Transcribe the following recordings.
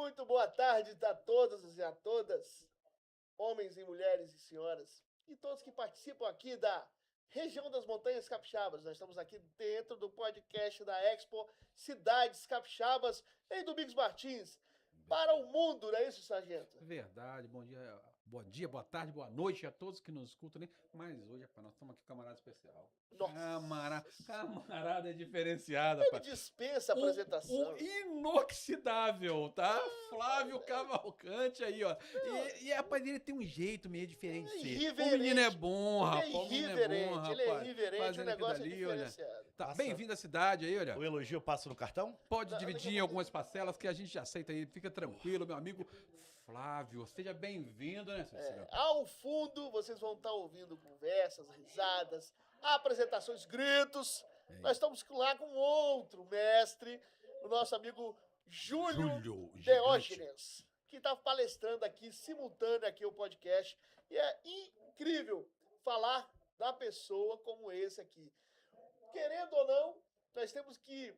Muito boa tarde a todos e a todas, homens e mulheres e senhoras, e todos que participam aqui da região das Montanhas Capixabas. Nós estamos aqui dentro do podcast da Expo Cidades Capixabas, em Domingos Martins, para o mundo, não é isso, sargento? Verdade, bom dia, boa tarde, boa noite a todos que nos escutam, né? Mas hoje, rapaz, nós estamos aqui com um camarada especial. Nossa. Camarada diferenciado, Ele rapaz. dispensa a apresentação. O inoxidável, tá? Flávio Cavalcante aí, ó. Rapaz, ele tem um jeito meio diferente de ser. Irreverente. O menino é bom, rapaz. Ele é irreverente, ele é rapaz. irreverente, o Fazendo negócio é aquilo ali, olha. diferenciado. Tá Passa. bem-vindo à cidade aí, olha. O elogio passa no cartão? Pode Não, dividir em algumas parcelas que a gente aceita aí. Fica tranquilo, meu amigo Flávio. Seja bem-vindo, né, Cecília? Ao fundo, vocês vão estar ouvindo conversas, risadas, apresentações, gritos. Nós estamos lá com outro mestre, o nosso amigo Júlio Diógenes, que está palestrando aqui, simultâneo aqui o podcast. E é incrível falar da pessoa como esse aqui. Querendo ou não, nós temos que...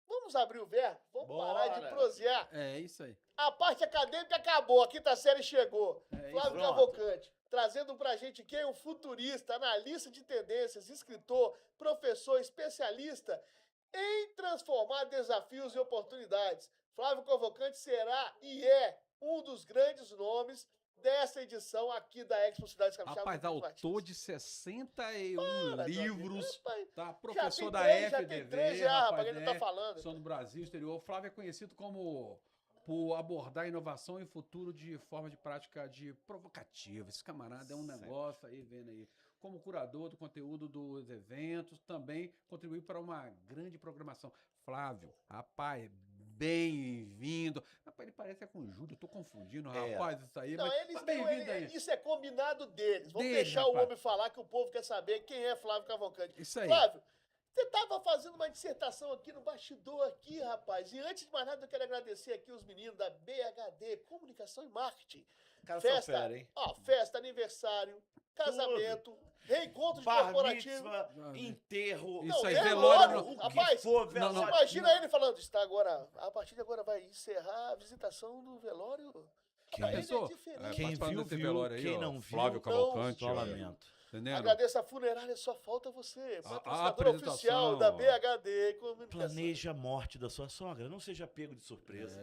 Vamos abrir o verbo? Vamos parar de Bora. prosear. É isso aí. A parte acadêmica acabou, a quinta série chegou. É Flávio isso. Cavalcante, trazendo pra gente quem é um futurista, analista de tendências, escritor, professor, especialista em transformar desafios em oportunidades. Flávio Cavalcante será e é um dos grandes nomes dessa edição aqui da Expo Cidades Capixabas. Rapaz, autor de 61 livros, tá? Professor da já tem FDV, três já, rapaz, ele não tá falando. São do Brasil, exterior. O Flávio é conhecido como por abordar inovação e futuro de forma de prática de provocativa. Esse camarada é um negócio aí, vendo aí. Como curador do conteúdo dos eventos, também contribuiu para uma grande programação. Flávio, rapaz, bem-vindo. Rapaz, ele parece que é com o Júlio, eu tô confundindo, rapaz, isso aí. Não, mas eles bem-vindo aí. isso é combinado deles. Vamos Deles, deixar rapaz. o homem falar que o povo quer saber quem é Flávio Cavalcante. Isso aí. Flávio, você estava fazendo uma dissertação aqui no bastidor aqui, rapaz. E antes de mais nada, eu quero agradecer aqui os meninos da BHD, Comunicação e Marketing. Cara, Festa, são fera, hein? festa, aniversário, casamento, reencontros Bar corporativos. mitzvah, enterro. Isso Não, aí, velório, velório. rapaz, for, Não, velório. não. Imagina ele falando, está agora, a partir de agora vai encerrar a visitação do velório. Quem Ele pensou? é diferente. Quem participando viu, desse viu. velório aí, Quem ó, não viu, Flávio Cavalcante, só ó. lamento. Entendendo? Agradeço a funerária, só falta você. A Patrocinador apresentação, oficial da ó. BHD Comunicação. Planeja a morte da sua sogra. Não seja pego de surpresa.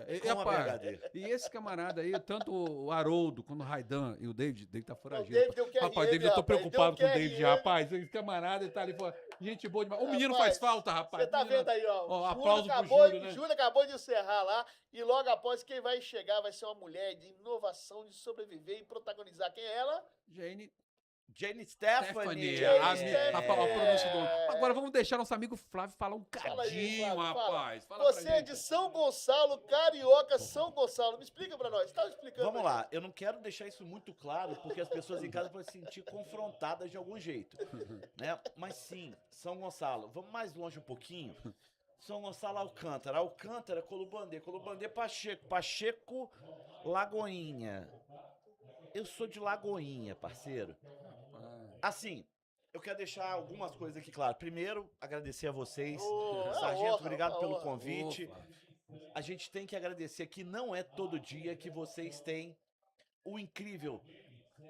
E, Com a rapaz, BHD. e esse camarada aí, tanto o Haroldo, quanto o Raidan e o David tá Não, o foragido. David deu QRM, Rapaz, David, eu tô rapaz, preocupado com deu o David, QRM. rapaz. Esse camarada, ele tá ali, pô, gente boa demais. O menino Rapaz, faz falta, rapaz. Você tá Menino- vendo aí, ó. Ó, Júlio aplauso pro acabou, Júlio, né? Júlio acabou de encerrar lá. E logo após, quem vai chegar vai ser uma mulher de inovação, de sobreviver e protagonizar. Quem é ela? Jane Stephanie, Stephanie. rapaz, a pronúncia do... Agora vamos deixar nosso amigo Flávio falar um Fala aí, cadinho, Flávio, fala. rapaz. Fala pra Você é gente. de São Gonçalo, carioca, São Gonçalo. Me explica pra nós. Tá explicando. Vamos aí. lá, eu não quero deixar isso muito claro, porque as pessoas em casa vão se sentir confrontadas de algum jeito, né? Mas sim, São Gonçalo, vamos mais longe um pouquinho. São Gonçalo, Alcântara, Alcântara, Colubandê, Colubandê, Pacheco, Pacheco, Lagoinha. Eu sou de Lagoinha, parceiro. Assim, eu quero deixar algumas coisas aqui claro. Primeiro, agradecer a vocês. Ô, Sargento, honra, obrigado pelo honra. convite. Opa. A gente tem que agradecer que não é todo dia que vocês têm o incrível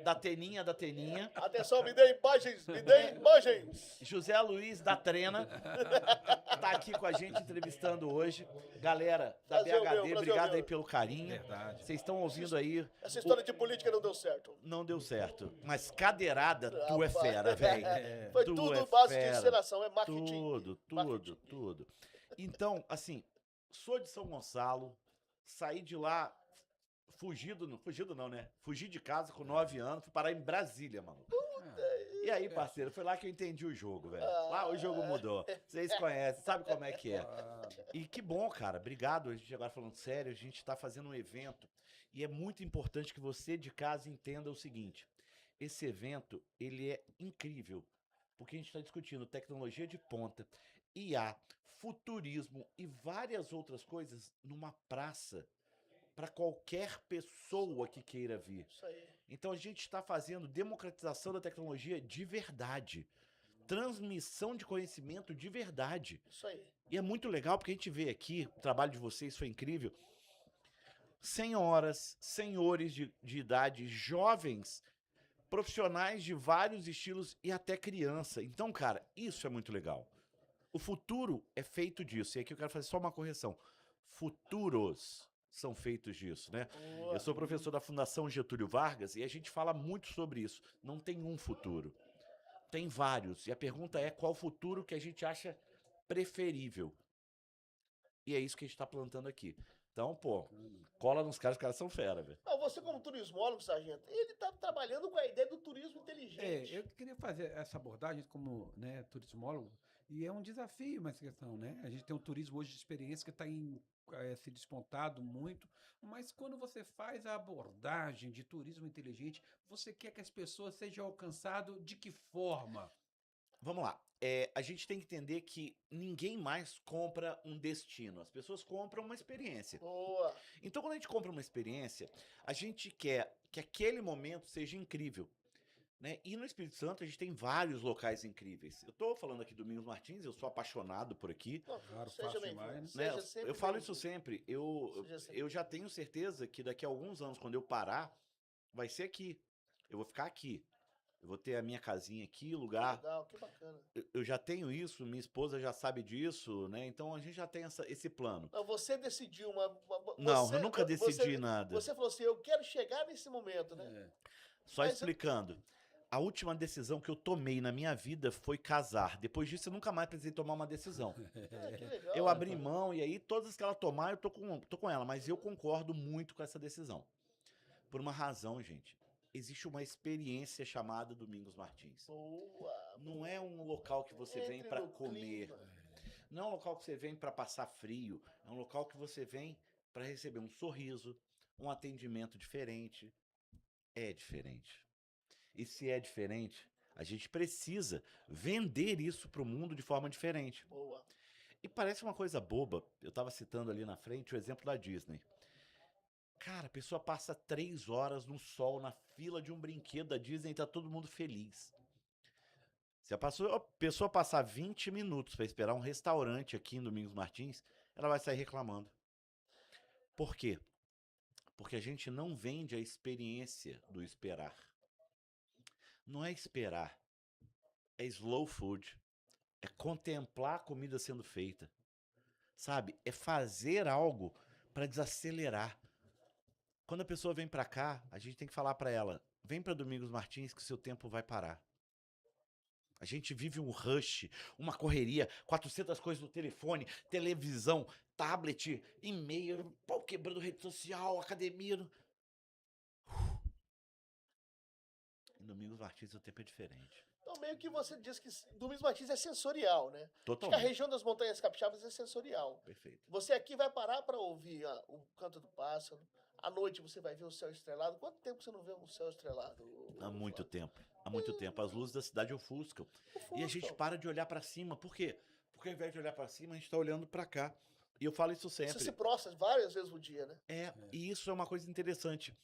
da Teninha. Atenção, me dê imagens, me dê imagens. José Luiz da Trena tá aqui com a gente entrevistando hoje. Galera da Brasil meu, BHD, Brasil obrigado meu. aí pelo carinho. Verdade. Vocês estão ouvindo aí. Essa história de política não deu certo. Não deu certo. Mas cadeirada, tu é Rapaz. fera, velho. Foi Tu tudo é base de fera. encenação, é marketing. Marketing. Tudo. Então, assim, sou de São Gonçalo, saí de lá fugido não, né? Fugi de casa com 9 anos, fui parar em Brasília, mano. E aí, parceiro, foi lá que eu entendi o jogo, velho. Lá o jogo mudou. Vocês conhecem, sabe como é que é. E que bom, cara. Obrigado. A gente agora falando sério, a gente tá fazendo um evento e é muito importante que você de casa entenda o seguinte. Esse evento, ele é incrível, porque a gente está discutindo tecnologia de ponta, IA, futurismo e várias outras coisas numa praça para qualquer pessoa que queira vir. Isso aí. Então a gente está fazendo democratização da tecnologia de verdade. Transmissão de conhecimento de verdade. Isso aí. E é muito legal porque a gente vê aqui, o trabalho de vocês foi incrível. senhoras, senhores de idade, jovens, profissionais de vários estilos e até criança. Então, cara, isso é muito legal. O futuro é feito disso. E aqui eu quero fazer só uma correção. Futuros são feitos disso, né? Boa. Eu sou professor da Fundação Getúlio Vargas e a gente fala muito sobre isso. Não tem um futuro. Tem vários. E a pergunta é qual futuro que a gente acha preferível. E é isso que a gente tá plantando aqui. Então, pô, cola nos caras, os caras são fera, velho. Não, você como turismólogo, sargento, ele tá trabalhando com a ideia do turismo inteligente. Eu queria fazer essa abordagem como, né, turismólogo, e é um desafio essa questão, né? A gente tem um turismo hoje de experiência que está se despontado muito, mas quando você faz a abordagem de turismo inteligente, você quer que as pessoas sejam alcançadas de que forma? Vamos lá. A gente tem que entender que ninguém mais compra um destino. As pessoas compram uma experiência. Boa. Então, quando a gente compra uma experiência, a gente quer que aquele momento seja incrível. Né? E no Espírito Santo a gente tem vários locais incríveis. Eu tô falando aqui do Domingos Martins, eu sou apaixonado por aqui. Não, Claro, seja fácil bem-vindo. demais, né? Né? Seja Eu falo bem-vindo. isso sempre. Seja sempre Eu já tenho certeza que daqui a alguns anos, quando eu parar, vai ser aqui. Eu vou ficar aqui. Eu vou ter a minha casinha aqui, lugar. Legal, que bacana. Eu já tenho isso, minha esposa já sabe disso, né? Então a gente já tem esse plano. Não, você decidiu Não, você- eu nunca decidi nada. Você falou assim, eu quero chegar nesse momento, né? É. Só Mas explicando. A última decisão que eu tomei na minha vida foi casar. Depois disso, eu nunca mais precisei tomar uma decisão. Que legal. Eu abri mão e aí todas que ela tomar, eu tô com ela. Mas eu concordo muito com essa decisão. Por uma razão, gente. Existe uma experiência chamada Domingos Martins. Boa. Não é um local que você vem Entre para no comer. clima. Não é um local que você vem para passar frio. É um local que você vem para receber um sorriso, um atendimento diferente. É diferente. E se é diferente, a gente precisa vender isso para o mundo de forma diferente. Boa. E parece uma coisa boba. Eu estava citando ali na frente o exemplo da Disney. Cara, a pessoa passa 3 horas no sol, na fila de um brinquedo da Disney e tá todo mundo feliz. Se a pessoa passar 20 minutos para esperar um restaurante aqui em Domingos Martins, ela vai sair reclamando. Por quê? Porque a gente não vende a experiência do esperar. Não é esperar. É slow food. É contemplar a comida sendo feita. Sabe? É fazer algo para desacelerar. Quando a pessoa vem para cá, a gente tem que falar para ela: vem para Domingos Martins que o seu tempo vai parar. A gente vive um rush, uma correria, 400 coisas no telefone, televisão, tablet, e-mail, pau quebrando rede social, academia. Em Domingos Martins o tempo é diferente. Então, meio que você diz que Domingos Martins é sensorial, né? Acho que a Totalmente. região das Montanhas Capixabas é sensorial. Perfeito. Você aqui vai parar para ouvir o canto do pássaro. À noite você vai ver o céu estrelado. Quanto tempo você não vê um céu estrelado? Há muito tempo. Há muito tempo. As luzes da cidade ofuscam. E a gente para de olhar para cima. Por quê? Porque ao invés de olhar para cima, a gente tá olhando para cá. E eu falo isso sempre. Você se prostra várias vezes no dia, né? E isso é uma coisa interessante.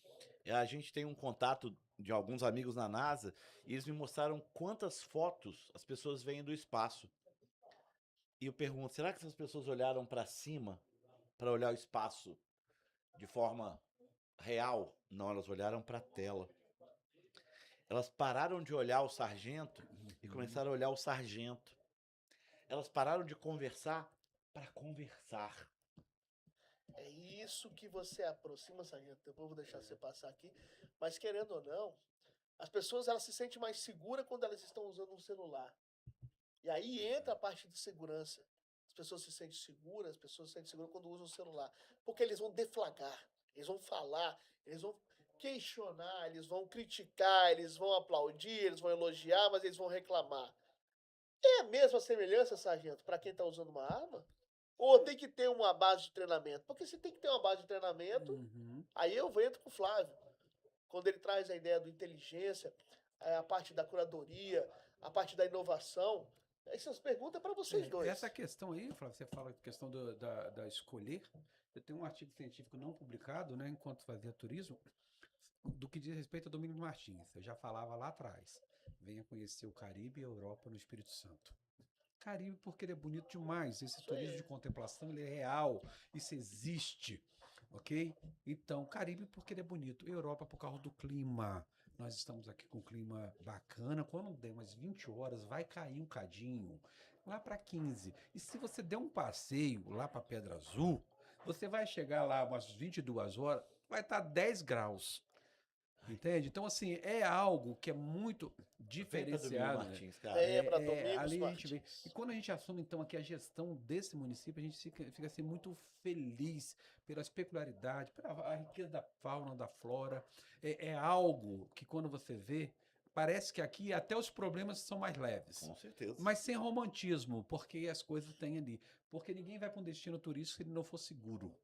A gente tem um contato de alguns amigos na NASA e eles me mostraram quantas fotos as pessoas veem do espaço. E eu pergunto, será que essas pessoas olharam para cima para olhar o espaço de forma real? Não, elas olharam para a tela. Elas pararam de olhar o sargento e começaram a olhar o sargento. Elas pararam de conversar para conversar. É isso que você aproxima, sargento. Depois eu vou deixar você passar aqui. Mas querendo ou não, as pessoas elas se sentem mais seguras quando elas estão usando um celular. E aí entra a parte de segurança. As pessoas se sentem seguras, as pessoas se sentem seguras quando usam o celular. Porque eles vão deflagrar, eles vão falar, eles vão questionar, eles vão criticar, eles vão aplaudir, eles vão elogiar, mas eles vão reclamar. É a mesma semelhança, sargento, para quem está usando uma arma? Ou tem que ter uma base de treinamento? Porque se tem que ter uma base de treinamento, aí eu entro com o Flávio. Quando ele traz a ideia do inteligência, a parte da curadoria, a parte da inovação, essas perguntas é para vocês dois. Essa questão aí, Flávio, você fala a questão da escolher. Eu tenho um artigo científico não publicado, né, enquanto fazia turismo, do que diz respeito a Domingos Martins. Eu já falava lá atrás. Venha conhecer o Caribe e a Europa no Espírito Santo. Caribe porque ele é bonito demais. Esse turismo de contemplação ele é real. Isso existe. ok? Então, Caribe porque ele é bonito, Europa por causa do clima. Nós estamos aqui com um clima bacana. Quando der umas 20 horas, vai cair um cadinho, lá para 15. E se você der um passeio lá para Pedra Azul, você vai chegar lá umas 22 horas, vai estar 10 graus. Entende? Então, assim, é algo que é muito Vem pra Domingos diferenciado, né? Martins, cara. É, pra Domingos ali a gente vê. Martins. E quando a gente assume, então, aqui a gestão desse município, a gente fica assim, muito feliz pelas peculiaridades, pela a riqueza da fauna, da flora. É algo que, quando você vê, parece que aqui até os problemas são mais leves. Com certeza. Mas sem romantismo, porque as coisas têm ali. Porque ninguém vai para um destino turístico se ele não for seguro,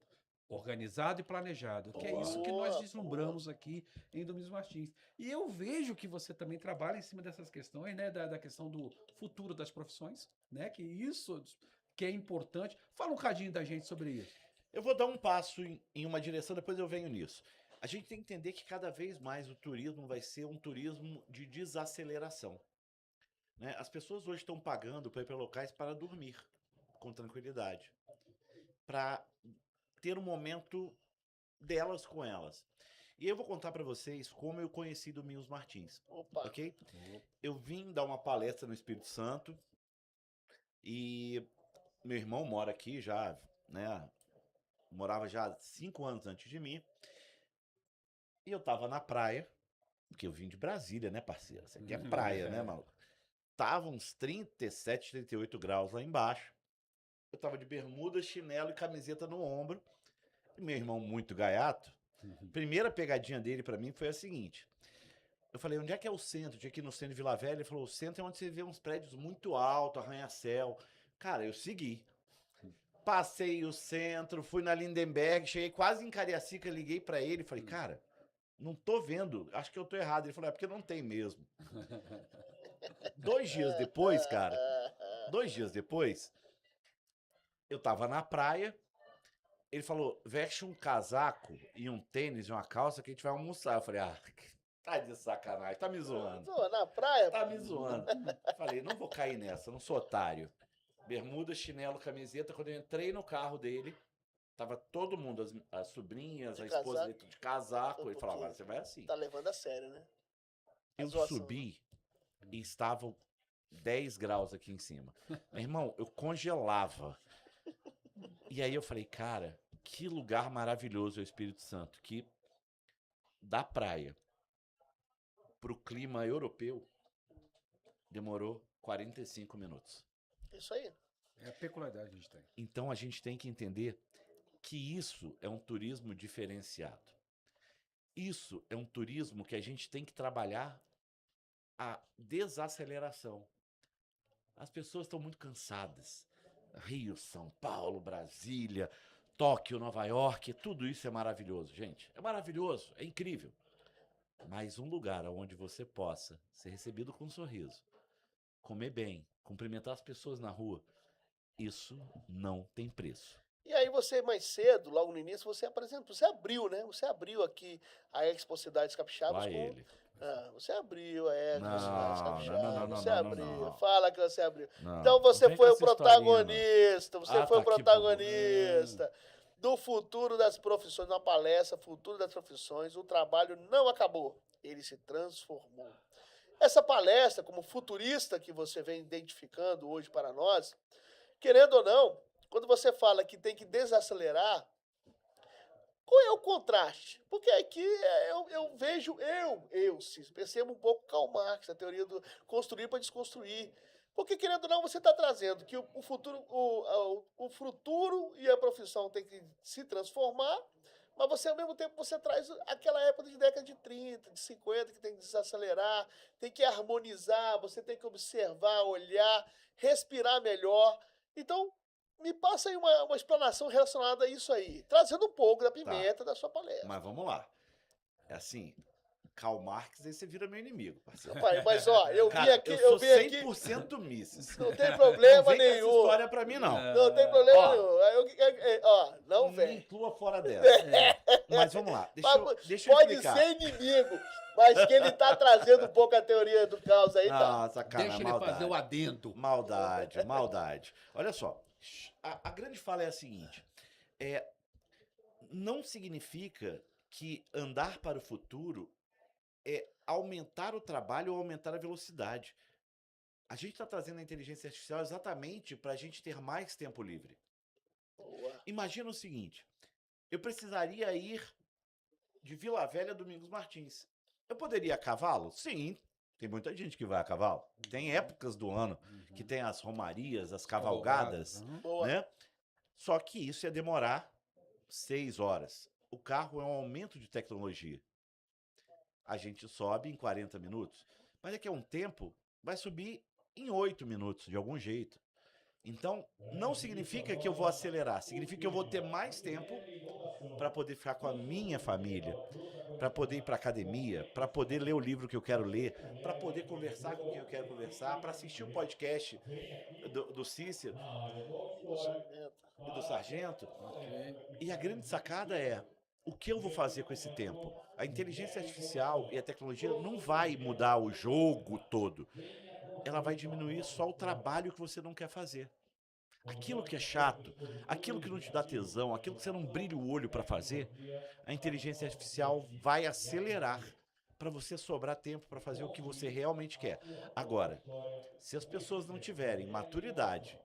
organizado e planejado. Que é isso que nós Boa, deslumbramos aqui em Domingos Martins. E eu vejo que você também trabalha em cima dessas questões, né? Da questão do futuro das profissões, né? Que isso que é importante. Fala um cadinho da gente sobre isso. Eu vou dar um passo em uma direção, depois eu venho nisso. A gente tem que entender que cada vez mais o turismo vai ser um turismo de desaceleração. Né? As pessoas hoje estão pagando para ir para locais para dormir com tranquilidade, para ter um momento delas com elas. E eu vou contar para vocês como eu conheci Domingos Martins, Opa. ok? Eu vim dar uma palestra no Espírito Santo e meu irmão mora aqui já, né? Morava já 5 anos antes de mim. E eu tava na praia, porque eu vim de Brasília, né, parceiro? Isso aqui é praia, né, maluco? Tava uns 37, 38 graus lá embaixo. Eu tava de bermuda, chinelo e camiseta no ombro. E meu irmão, muito gaiato, primeira pegadinha dele pra mim foi a seguinte. Eu falei, onde é que é o centro? Tinha aqui no centro de Vila Velha. Ele falou, o centro é onde você vê uns prédios muito altos, arranha-céu. Cara, eu segui. Passei o centro, fui na Lindenberg, cheguei quase em Cariacica, liguei pra ele e falei, cara, não tô vendo, acho que eu tô errado. Ele falou, é porque não tem mesmo. 2 dias depois, cara, 2 dias depois, eu tava na praia, ele falou, veste um casaco e um tênis e uma calça que a gente vai almoçar. Eu falei, tá de sacanagem, tá me zoando. Tô na praia? Tá me zoando. Falei, não vou cair nessa, não sou otário. Bermuda, chinelo, camiseta. Quando eu entrei no carro dele, tava todo mundo, as sobrinhas, De a esposa casaco. dele, de casaco. Ele falou, Porque agora você vai assim. Tá levando a sério, né? Eu zoação, subi e estavam 10 graus aqui em cima. Meu irmão, eu congelava. E aí eu falei, cara, que lugar maravilhoso é o Espírito Santo, que da praia pro clima europeu demorou 45 minutos. Isso aí. É a peculiaridade que a gente tem. Então a gente tem que entender que isso é um turismo diferenciado. Isso é um turismo que a gente tem que trabalhar a desaceleração. As pessoas estão muito cansadas. Rio, São Paulo, Brasília, Tóquio, Nova York, tudo isso é maravilhoso, gente. É maravilhoso, é incrível. Mas um lugar onde você possa ser recebido com um sorriso, comer bem, cumprimentar as pessoas na rua, isso não tem preço. E aí você, mais cedo, logo no início, você apresentou, você abriu, né? Você abriu aqui a Expo Cidades Capixabas Lá com... ele. você abriu a Expo Não, Cidades não, Capixabas, não, não, você não, abriu. não. Fala que você abriu. Não, Então você não vem foi com o essa historinha, não. protagonista, você foi o Tá, que protagonista do futuro das profissões, uma palestra, Futuro das Profissões. O trabalho não acabou, ele se transformou. Essa palestra, como futurista que você vem identificando hoje para nós, querendo ou não, quando você fala que tem que desacelerar, qual é o contraste? Porque aqui eu vejo, percebo um pouco Karl Marx, a teoria do construir para desconstruir. Porque, querendo ou não, você está trazendo que o futuro e a profissão tem que se transformar, mas você, ao mesmo tempo, você traz aquela época de década de 30, de 50, que tem que desacelerar, tem que harmonizar, você tem que observar, olhar, respirar melhor. Então, me passa aí uma explanação relacionada a isso aí, trazendo um pouco da pimenta da sua palestra. Mas vamos lá. É assim, Karl Marx, aí você vira meu inimigo, parceiro. Rapaz, mas ó, eu vi Cara, aqui, eu eu sou vi aqui, 100% Mises. não tem Não problema vem com essa nenhum. história pra mim, não. Não tem problema Ó, nenhum. Não Me vem. inclua fora dessa. Mas vamos lá. Deixa eu Pode explicar. ser inimigo, mas que ele tá trazendo um pouco a teoria do caos aí, tá? Não, sacanagem, Deixa ele maldade. fazer o adendo. Maldade. Olha só, a grande fala é a seguinte: não significa que andar para o futuro é aumentar o trabalho ou aumentar a velocidade. A gente está trazendo a inteligência artificial exatamente para a gente ter mais tempo livre. Boa. Imagina o seguinte, eu precisaria ir de Vila Velha a Domingos Martins. Eu poderia ir a cavalo? Sim, tem muita gente que vai a cavalo. Tem épocas do ano que tem as romarias, as cavalgadas, Boa. né? Só que isso ia demorar 6 horas. O carro é um aumento de tecnologia. A gente sobe em 40 minutos, mas daqui a um tempo vai subir em 8 minutos, de algum jeito. Então, não significa que eu vou acelerar, significa que eu vou ter mais tempo para poder ficar com a minha família, para poder ir para academia, para poder ler o livro que eu quero ler, para poder conversar com quem eu quero conversar, para assistir o podcast do Cícero e do Sargento. E a grande sacada é, o que eu vou fazer com esse tempo? A inteligência artificial e a tecnologia não vai mudar o jogo todo. Ela vai diminuir só o trabalho que você não quer fazer. Aquilo que é chato, aquilo que não te dá tesão, aquilo que você não brilha o olho para fazer, a inteligência artificial vai acelerar para você sobrar tempo para fazer o que você realmente quer. Agora, se as pessoas não tiverem maturidade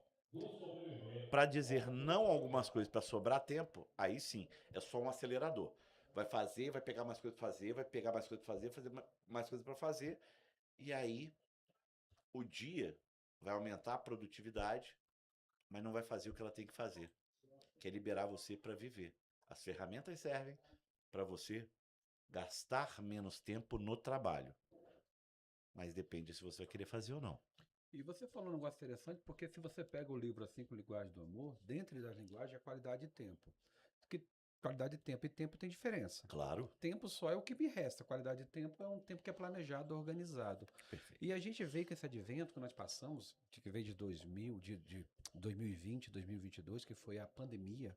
para dizer não a algumas coisas para sobrar tempo, aí sim, é só um acelerador. Vai fazer, vai pegar mais coisas para fazer, vai pegar mais coisas para fazer, fazer mais coisas para fazer, e aí o dia vai aumentar a produtividade, mas não vai fazer o que ela tem que fazer, que é liberar você para viver. As ferramentas servem para você gastar menos tempo no trabalho, mas depende se você vai querer fazer ou não. E você falou um negócio interessante, porque se você pega o livro assim com linguagem do amor, dentro das linguagens é qualidade de tempo. Porque qualidade de tempo e tempo tem diferença. Claro. Tempo só é o que me resta. Qualidade de tempo é um tempo que é planejado, organizado. Perfeito. E a gente vê que esse advento que nós passamos, que veio de 2020, 2022, que foi a pandemia,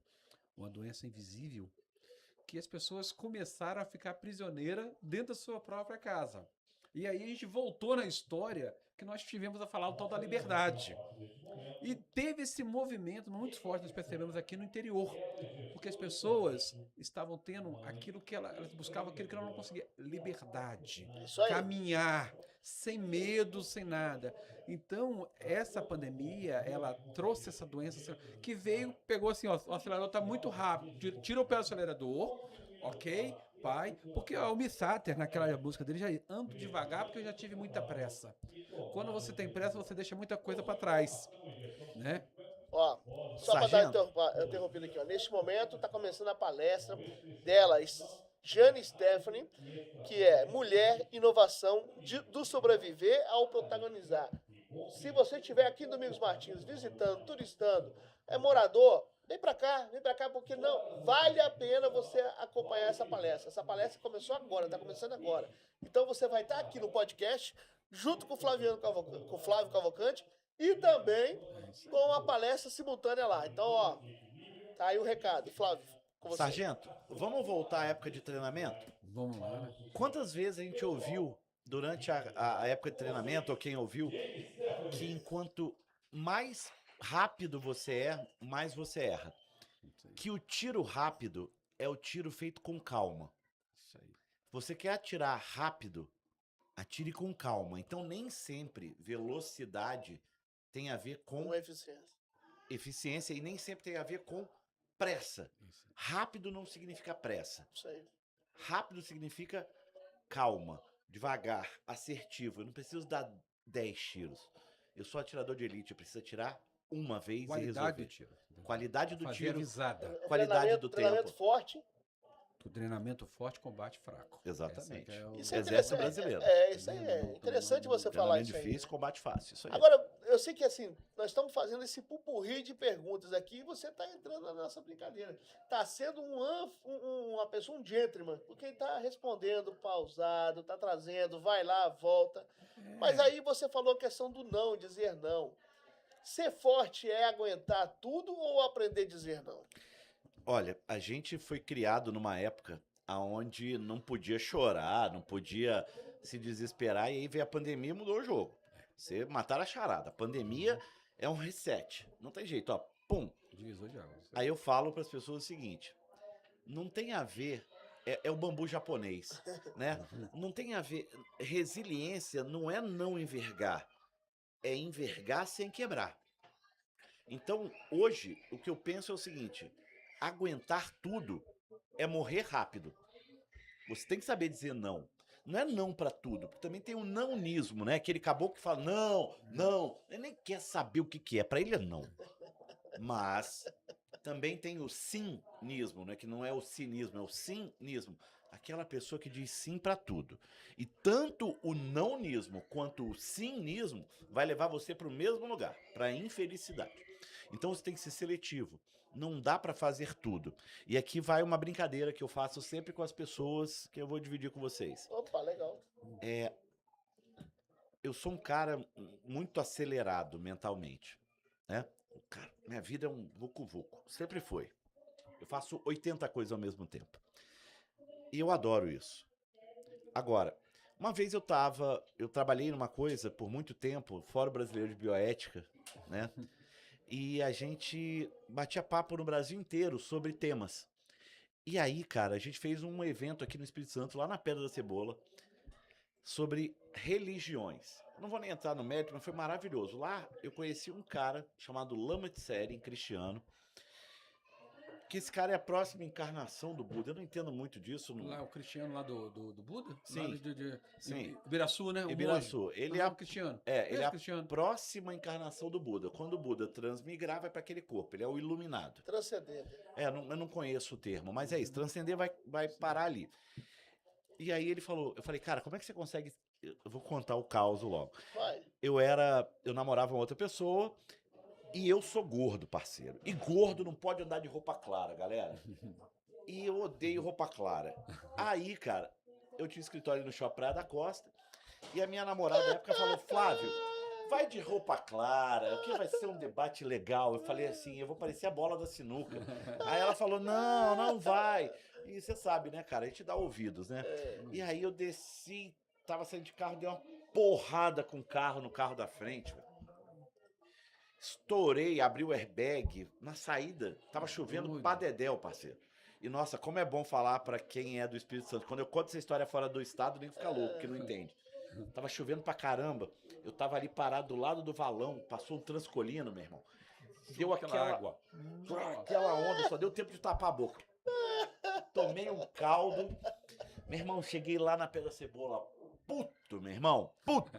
uma doença invisível, que as pessoas começaram a ficar prisioneiras dentro da sua própria casa. E aí a gente voltou na história que nós tivemos a falar o tal da liberdade. E teve esse movimento muito forte, nós percebemos aqui no interior, porque as pessoas estavam tendo aquilo que elas buscavam, aquilo que elas não conseguiam, liberdade, Isso aí. caminhar, sem medo, sem nada. Então, essa pandemia, ela trouxe essa doença que veio, pegou assim, ó, o acelerador está muito rápido, tira o pé do acelerador, ok? Pai, porque o Missater, naquela música dele, já ando devagar porque eu já tive muita pressa. Quando você tem pressa, você deixa muita coisa para trás, né? Ó, só para dar interrompido aqui, ó. Neste momento está começando a palestra dela, Jane Stephanie, que é Mulher, Inovação, do Sobreviver ao Protagonizar. Se você estiver aqui em Domingos Martins, visitando, turistando, é morador, vem para cá, porque não vale a pena você acompanhar essa palestra. Essa palestra começou agora, está começando agora. Então você vai estar aqui no podcast, junto com o Flávio Cavalcante, e também com a palestra simultânea lá. Então, ó, tá aí o recado. Flávio, com você. Sargento, vamos voltar à época de treinamento? Vamos lá, né? Quantas vezes a gente ouviu durante a época de treinamento, ou quem ouviu, que enquanto mais rápido você é, mais você erra. Que o tiro rápido é o tiro feito com calma. Isso aí. Você quer atirar rápido, atire com calma. Então nem sempre velocidade tem a ver com eficiência e nem sempre tem a ver com pressa. Isso. Rápido não significa pressa. Isso aí. Rápido significa calma, devagar, assertivo. Eu não preciso dar 10 tiros. Eu sou atirador de elite, eu preciso atirar uma vez e resolver. Do tiro. Qualidade do tiro, Avisada. qualidade do treinamento tempo. Forte. O treinamento forte, combate fraco. Exatamente. Isso é Exército brasileiro. Isso aí é interessante você falar Treinamento isso aí. difícil, combate fácil. Isso aí. Agora, eu sei que assim, nós estamos fazendo esse pupurri de perguntas aqui e você está entrando na nossa brincadeira. Está sendo uma pessoa, um gentleman, porque está respondendo pausado, está trazendo, vai lá, volta. Mas aí você falou a questão do não, dizer não. Ser forte é aguentar tudo ou aprender a dizer não? Olha, a gente foi criado numa época onde não podia chorar, não podia se desesperar, e aí veio a pandemia e mudou o jogo. Você mataram a charada. A pandemia é um reset. Não tem jeito, ó. Pum. Divisor de águas. Aí eu falo para as pessoas o seguinte: não tem a ver. É o bambu japonês, né? Não tem a ver. Resiliência não é não envergar, é envergar sem quebrar. Então, hoje, o que eu penso é o seguinte: aguentar tudo é morrer rápido. Você tem que saber dizer não. Não é não pra tudo, porque também tem o nãonismo, né? Aquele caboclo que fala não, não, ele nem quer saber o que é, pra ele é não. Mas também tem o sinismo, né? Que não é o cinismo, é o sinismo. Aquela pessoa que diz sim pra tudo. E tanto o nãonismo quanto o sinismo vai levar você pro mesmo lugar, pra infelicidade. Então você tem que ser seletivo. Não dá pra fazer tudo. E aqui vai uma brincadeira que eu faço sempre com as pessoas que eu vou dividir com vocês. Opa, legal. Eu sou um cara muito acelerado mentalmente, né? Cara, minha vida é um vucu-vucu. Sempre foi. Eu faço 80 coisas ao mesmo tempo. E eu adoro isso. Agora, uma vez eu trabalhei numa coisa por muito tempo, Fórum Brasileiro de Bioética, né? E a gente batia papo no Brasil inteiro sobre temas. E aí, cara, a gente fez um evento aqui no Espírito Santo, lá na Pedra da Cebola, sobre religiões. Não vou nem entrar no mérito, mas foi maravilhoso. Lá eu conheci um cara chamado Lama Tsering, cristiano, que esse cara é a próxima encarnação do Buda. Eu não entendo muito disso. Não... Lá, o cristiano lá do Buda? Sim, Lá sim. Ibiraçu, né? Ibiraçu. Ele é o cristiano. ele é a cristiano. próxima encarnação do Buda. Quando o Buda transmigrar, vai para aquele corpo. Ele é o iluminado. Transcendente. Eu não conheço o termo, mas é isso. Transcender vai parar ali. E aí ele falou, eu falei, cara, como é que você consegue... Eu vou contar o caos logo. Vai. Eu namorava uma outra pessoa e eu sou gordo, parceiro. E gordo não pode andar de roupa clara, galera. E eu odeio roupa clara. Aí, cara, eu tinha escritório no Shopping Praia da Costa e a minha namorada na época falou, Flávio, vai de roupa clara, que vai ser um debate legal. Eu falei assim, eu vou parecer a bola da sinuca. Aí ela falou, não vai. E você sabe, né, cara, a gente dá ouvidos, né? E aí eu desci, tava saindo de carro, dei uma porrada com o carro no carro da frente, velho. Estourei, abri o airbag. Na saída, tava chovendo pra dedéu, parceiro. E, nossa, como é bom falar pra quem é do Espírito Santo. Quando eu conto essa história fora do estado, nem fica louco, porque não entende. Tava chovendo pra caramba. Eu tava ali parado do lado do valão. Passou um transcolino, meu irmão. Deu aquela água. Aquela onda, só deu tempo de tapar a boca. Tomei um caldo. Meu irmão, cheguei lá na Pedra Cebola. Puto, meu irmão, puto.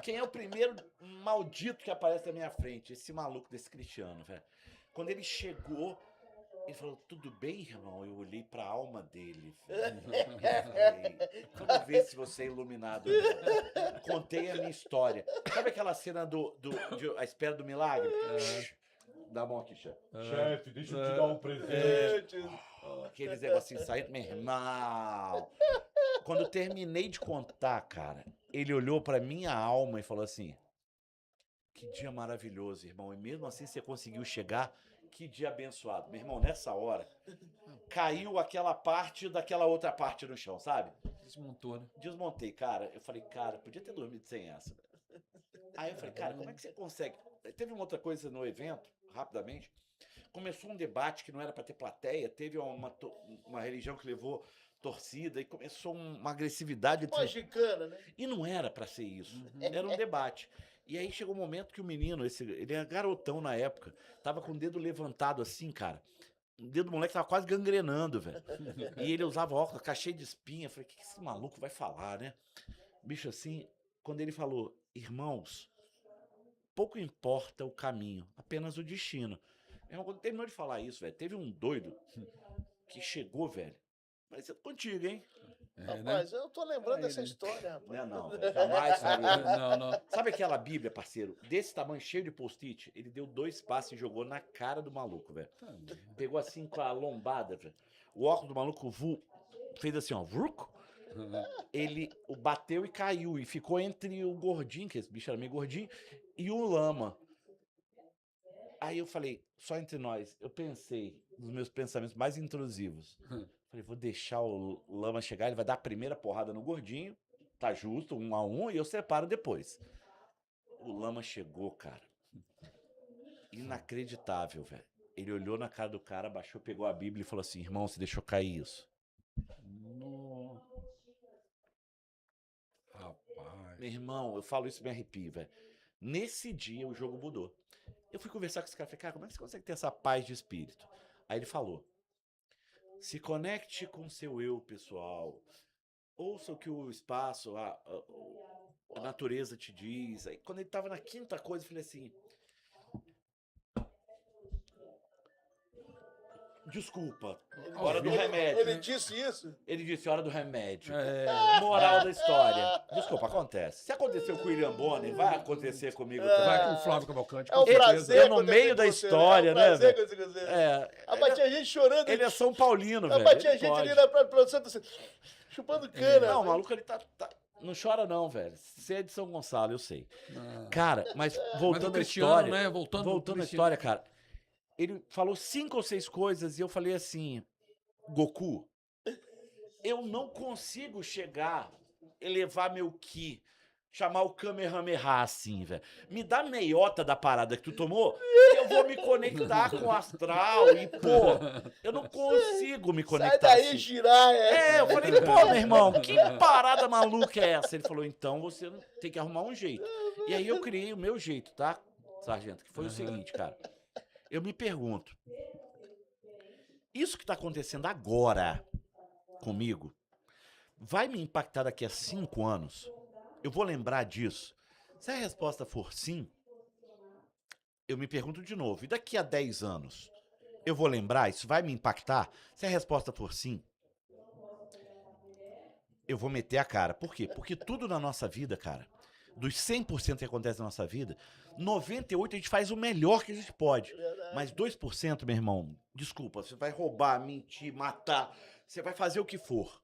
Quem é o primeiro maldito que aparece na minha frente? Esse maluco desse cristiano, velho. Quando ele chegou, ele falou, tudo bem, irmão? Eu olhei pra alma dele, velho. Falei, vamos ver se você é iluminado. Velho. Contei a minha história. Sabe aquela cena de A Espera do Milagre? Dá a mão aqui, chefe. Chefe, deixa eu te dar um presente. Aqueles negocinhos saindo, meu irmão. Quando eu terminei de contar, cara, ele olhou pra minha alma e falou assim, que dia maravilhoso, irmão. E mesmo assim você conseguiu chegar, que dia abençoado. Meu irmão, nessa hora, caiu aquela parte daquela outra parte no chão, sabe? Desmontou, né? Desmontei, cara. Eu falei, cara, podia ter dormido sem essa. Aí eu falei, cara, como é que você consegue? Teve uma outra coisa no evento, rapidamente. Começou um debate que não era pra ter plateia, teve uma religião que levou torcida e começou uma agressividade. Uma gincana, né? E não era pra ser isso. Era um debate. E aí chegou um momento que o menino, ele era garotão na época, tava com o dedo levantado assim, cara. O dedo do moleque tava quase gangrenando, velho. E ele usava óculos, cara cheio de espinha. Eu falei, o que esse maluco vai falar, né? Bicho, assim, quando ele falou, irmãos, pouco importa o caminho, apenas o destino. Meu irmão, quando terminou de falar isso, velho, teve um doido que chegou, velho. Parecendo contigo, hein? Rapaz, eu tô lembrando dessa história, rapaz. Não, velho. Jamais faria. Não. Sabe aquela Bíblia, parceiro? Desse tamanho, cheio de post-it? Ele deu 2 passos e jogou na cara do maluco, velho. Pegou assim com a lombada, velho. O óculos do maluco fez assim, ó. Vruco. Ele o bateu e caiu. E ficou entre o gordinho, que esse bicho era meio gordinho, e o lama. Aí eu falei, só entre nós, eu pensei nos meus pensamentos mais intrusivos. Falei, vou deixar o lama chegar, ele vai dar a primeira porrada no gordinho, tá justo, 1 a 1, e eu separo depois. O lama chegou, cara. Inacreditável, velho. Ele olhou na cara do cara, baixou, pegou a Bíblia e falou assim, irmão, você deixou cair isso. No... Rapaz. Meu irmão, eu falo isso e me arrepio, velho. Nesse dia o jogo mudou. Eu fui conversar com esse cara, falei, cara, como é que você consegue ter essa paz de espírito? Aí ele falou, se conecte com seu eu pessoal, ouça o que o espaço, a natureza te diz. Aí quando ele tava na quinta coisa, eu falei assim, desculpa, hora do remédio. Ele disse isso? Ele disse, hora do remédio. É, Moral da história. Desculpa, acontece. Se aconteceu com o William Bonner, vai acontecer comigo também. vai com o Flávio Cavalcante. É um com certeza. prazer. Eu no acontecer meio com da você, história, é um né, prazer velho? acontecer com você. É, Mas tinha gente chorando. ele é São Paulino, velho. Mas tinha ele gente pode. ali na produção assim, chupando cana. Não, o maluco ele tá. Não chora, não, velho. Você é de São Gonçalo, eu sei. Ah. Cara, mas Mas o voltando à Cristiano, história. né? Voltando Voltando à Cristiano. história, cara. Ele falou 5 ou 6 coisas e eu falei assim: Goku, eu não consigo chegar, elevar meu ki, chamar o Kamehameha assim, velho. Me dá meiota da parada que tu tomou, que eu vou me conectar com o astral e, pô, eu não consigo me Sai conectar daí, assim. girar, Eu falei, pô, meu irmão, que parada maluca é essa? Ele falou, então você tem que arrumar um jeito. E aí eu criei o meu jeito, tá, sargento? Que foi o seguinte, cara. Eu me pergunto, isso que tá acontecendo agora comigo, vai me impactar daqui a 5 anos? Eu vou lembrar disso? Se a resposta for sim, eu me pergunto de novo, e daqui a 10 anos? Eu vou lembrar? Isso vai me impactar? Se a resposta for sim, eu vou meter a cara. Por quê? Porque tudo na nossa vida, cara, dos 100% que acontece na nossa vida, 98% a gente faz o melhor que a gente pode. Mas 2%, meu irmão, desculpa, você vai roubar, mentir, matar, você vai fazer o que for.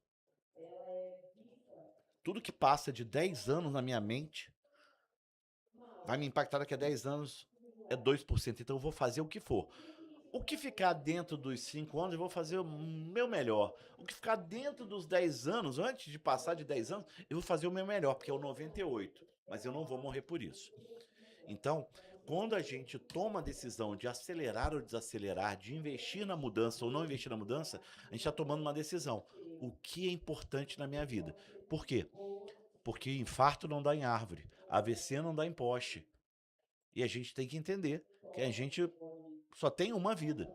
Tudo que passa de 10 anos na minha mente vai me impactar daqui a 10 anos, é 2%. Então eu vou fazer o que for. O que ficar dentro dos 5 anos, eu vou fazer o meu melhor. O que ficar dentro dos 10 anos, antes de passar de 10 anos, eu vou fazer o meu melhor, porque é o 98%. Mas eu não vou morrer por isso. Então, quando a gente toma a decisão de acelerar ou desacelerar, de investir na mudança ou não investir na mudança, a gente está tomando uma decisão. O que é importante na minha vida? Por quê? Porque infarto não dá em árvore, AVC não dá em poste. E a gente tem que entender que a gente só tem uma vida,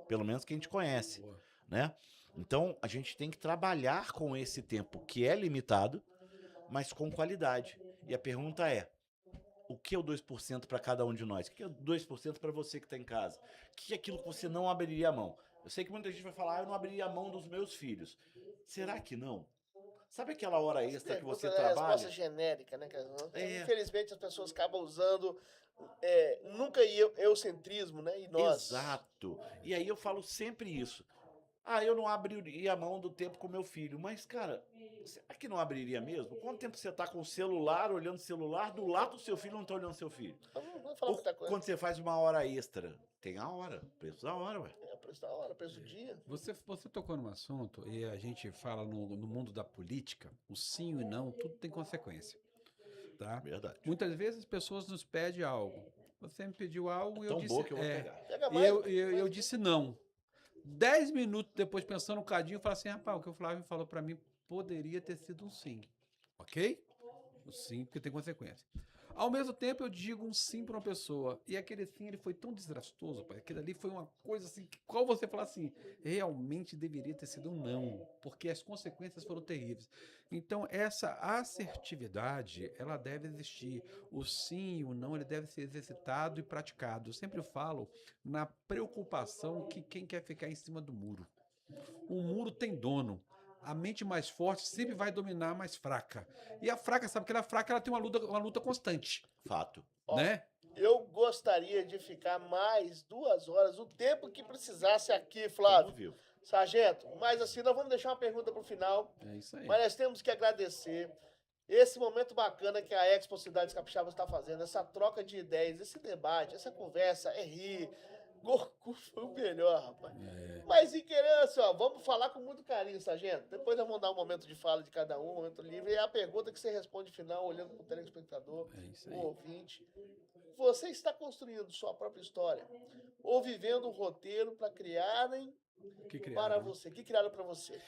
pelo menos que a gente conhece, né? Então, a gente tem que trabalhar com esse tempo que é limitado, mas com qualidade. E a pergunta é, o que é o 2% para cada um de nós? O que é o 2% para você que está em casa? O que é aquilo que você não abriria a mão? Eu sei que muita gente vai falar, eu não abriria a mão dos meus filhos. Será que não? Sabe aquela hora extra que você trabalha? Resposta genérica, né? É. Infelizmente as pessoas acabam usando nunca eucentrismo, né? E nós. Exato. E aí eu falo sempre isso. Eu não abriria a mão do tempo com meu filho. Mas, cara, será que não abriria mesmo? Quanto tempo você tá com o celular, olhando o celular, do lado do seu filho não tá olhando o seu filho? Vamos falar Ou muita coisa. quando você faz uma hora extra, tem a hora, preço da hora, ué. Preço da hora, preço do dia. Você tocou num assunto e a gente fala no mundo da política, o sim e o não, tudo tem consequência. Tá? Verdade. Muitas vezes as pessoas nos pedem algo. Você me pediu algo e eu Tão disse boa que eu vou pegar. Pega e mais, eu disse não. 10 minutos depois, pensando um cadinho, eu falei assim, rapaz, o que o Flávio falou pra mim poderia ter sido um sim. Ok? O sim, porque tem consequência. Ao mesmo tempo, eu digo um sim para uma pessoa. E aquele sim, ele foi tão desastroso, pai. Aquilo ali foi uma coisa assim, que qual você fala assim, realmente deveria ter sido um não, porque as consequências foram terríveis. Então, essa assertividade, ela deve existir. O sim e o não, ele deve ser exercitado e praticado. Eu sempre falo na preocupação que quem quer ficar em cima do muro. O muro tem dono. A mente mais forte sempre vai dominar a mais fraca. E a fraca, sabe que ela é fraca, ela tem uma luta constante. Fato. Né? Eu gostaria de ficar mais 2 horas, o tempo que precisasse aqui, Flávio. Viu? Sargento, mas assim, nós vamos deixar uma pergunta para o final. É isso aí. Mas nós temos que agradecer esse momento bacana que a Expo Cidades Capixabas está fazendo, essa troca de ideias, esse debate, essa conversa, rir. Goku foi o melhor, rapaz. Mas em querer, assim, ó, vamos falar com muito carinho, sargento. Depois nós vamos dar um momento de fala de cada um, um momento livre. E é a pergunta que você responde final, olhando para o telespectador, É isso o aí. ouvinte. você está construindo sua própria história ou vivendo um roteiro para criarem Que para criaram, né? você, que criaram para você?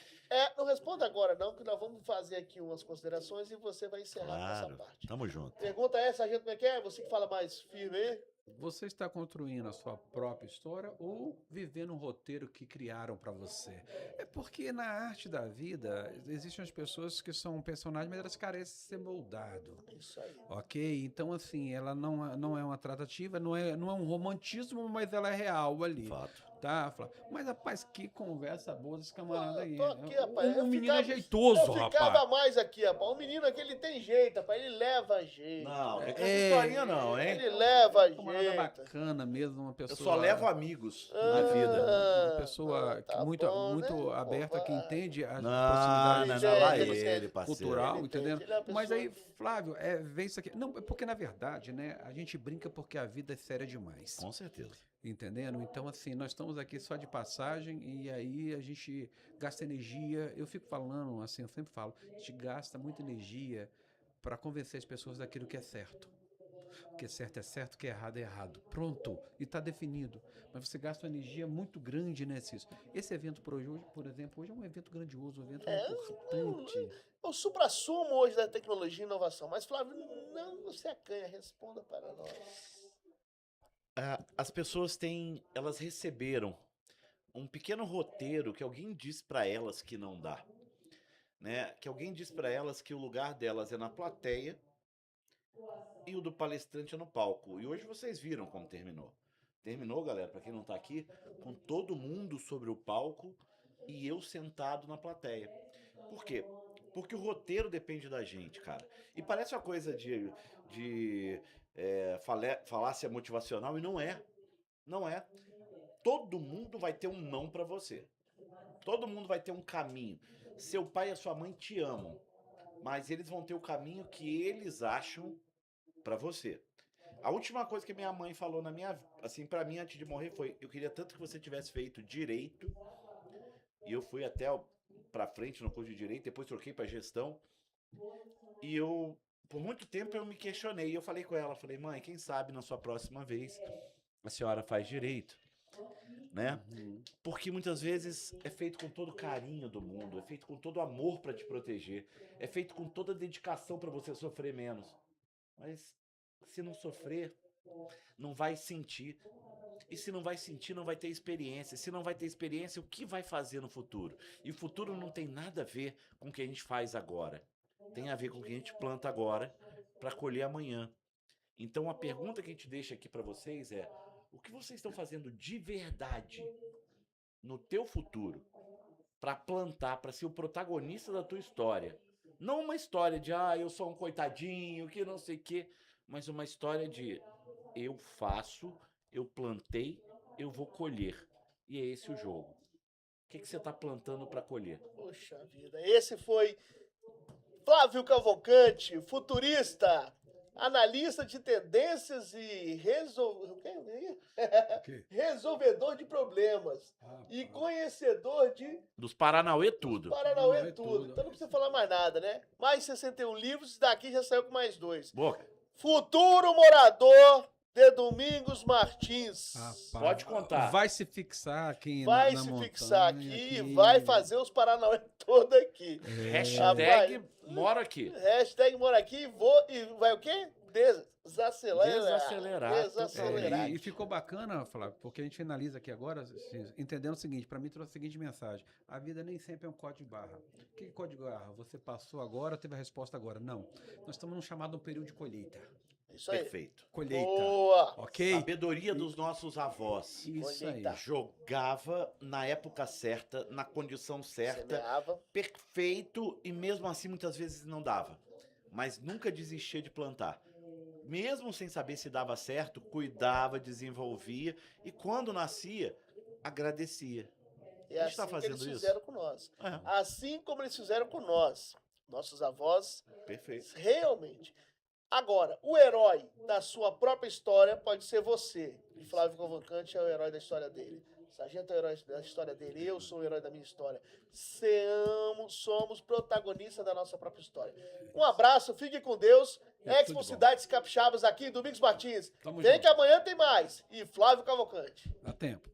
Não responda agora não, que nós vamos fazer aqui umas considerações e você vai encerrar com essa Claro, parte. tamo junto. Pergunta essa, gente, como é que é? Você que fala mais firme aí? Você está construindo a sua própria história ou vivendo um roteiro que criaram para você? É porque na arte da vida existem as pessoas que são personagens, mas elas carecem de ser moldado. Isso aí. Ok? Então, assim, ela não é uma tratativa, não é um romantismo, mas ela é real ali. Fato. Tá, Flávio? Mas, rapaz, que conversa boa desse camarada aí. Tô aqui, rapaz. O menino é jeitoso, eu ficava rapaz. mais aqui, rapaz. O menino aqui, ele tem jeito, rapaz. Ele leva jeito. Não, é com É. essa historinha não, hein? Ele leva Um camarada jeito. bacana mesmo, uma pessoa... Eu só levo amigos na vida. Uma pessoa tá muito, bom, muito né? aberta, que Vai. entende as Não, proximidades não, lá Ele ele, parceiro. cultural, Ele entendendo? entende, ele é uma Mas pessoa- aí, Flávio, vem isso aqui. Não, é porque na verdade, né, a gente brinca porque a vida é séria demais. Com certeza. Entendendo? Então, assim, nós estamos aqui só de passagem e aí a gente gasta energia. Eu fico falando, assim, eu sempre falo, a gente gasta muita energia para convencer as pessoas daquilo que é certo. O que é certo, o que é errado. Pronto, e está definido. Mas você gasta uma energia muito grande nesse isso. Esse evento por hoje, por exemplo, hoje é um evento grandioso, um evento importante. É o suprassumo hoje da tecnologia e inovação. Mas, Flávio, não se acanha. Responda para nós. As pessoas elas receberam um pequeno roteiro que alguém disse pra elas que não dá, né? Que alguém disse pra elas que o lugar delas é na plateia e o do palestrante é no palco. E hoje vocês viram como terminou. Terminou, galera, pra quem não tá aqui, com todo mundo sobre o palco e eu sentado na plateia. Por quê? Porque o roteiro depende da gente, cara. E parece uma coisa de falácia motivacional e não é. Não é. Todo mundo vai ter um não pra você. Todo mundo vai ter um caminho. Seu pai e a sua mãe te amam, mas eles vão ter o caminho que eles acham pra você. A última coisa que minha mãe falou assim, para mim antes de morrer foi: eu queria tanto que você tivesse feito direito. E eu fui até pra frente no curso de direito, depois troquei pra gestão. E por muito tempo eu me questionei. Eu falei com ela, falei: mãe, quem sabe na sua próxima vez a senhora faz direito, né? Porque muitas vezes é feito com todo o carinho do mundo, é feito com todo o amor pra te proteger, é feito com toda a dedicação pra você sofrer menos. Mas se não sofrer, não vai sentir. E se não vai sentir, não vai ter experiência. Se não vai ter experiência, o que vai fazer no futuro? E o futuro não tem nada a ver com o que a gente faz agora. Tem a ver com o que a gente planta agora para colher amanhã. Então a pergunta que a gente deixa aqui para vocês é: o que vocês estão fazendo de verdade no teu futuro para plantar, para ser o protagonista da tua história? Não uma história de eu sou um coitadinho, que não sei o quê, mas uma história de eu faço, eu plantei, eu vou colher. E é esse o jogo. O que você está plantando para colher? Poxa vida, esse foi Flávio Cavalcante, futurista, analista de tendências e resolvedor de problemas e conhecedor Dos Paranauê tudo. Paranauê tudo. Então não precisa falar mais nada, né? Mais 61 livros, daqui já saiu com mais 2. Boca. Futuro morador de Domingos Martins. Rapaz, Pode contar. Vai se fixar aqui Vai na se montanha, fixar aqui e vai fazer os Paranauê todo aqui. Hashtag mora aqui. Hashtag mora aqui e vai o quê? Desacelerar. E ficou bacana, Flávio, porque a gente finaliza aqui agora entendendo o seguinte: para mim trouxe a seguinte mensagem: a vida nem sempre é um código de barra. O que é código de barra? Você passou agora, teve a resposta agora. Não. Nós estamos num chamado período de colheita. Isso aí. Perfeito. Colheita. Boa. Ok? Sabedoria dos nossos avós. Isso aí. Colheita. Jogava na época certa, na condição certa, Semeava. perfeito, e mesmo assim muitas vezes não dava. Mas nunca desistia de plantar. Mesmo sem saber se dava certo, cuidava, desenvolvia e quando nascia, agradecia. É A gente tá assim que fazendo eles isso? fizeram com nós. É, Assim como eles fizeram com nós. Nossos avós perfeito. realmente Agora, o herói da sua própria história pode ser você. E Flávio Cavalcante é o herói da história dele. Sargento é o herói da história dele. Eu sou o herói da minha história. Somos protagonistas da nossa própria história. Um abraço, fique com Deus. Expo Cidades Capixabas aqui, Domingos Martins. Vem que amanhã tem mais. E Flávio Cavalcante. Dá tempo.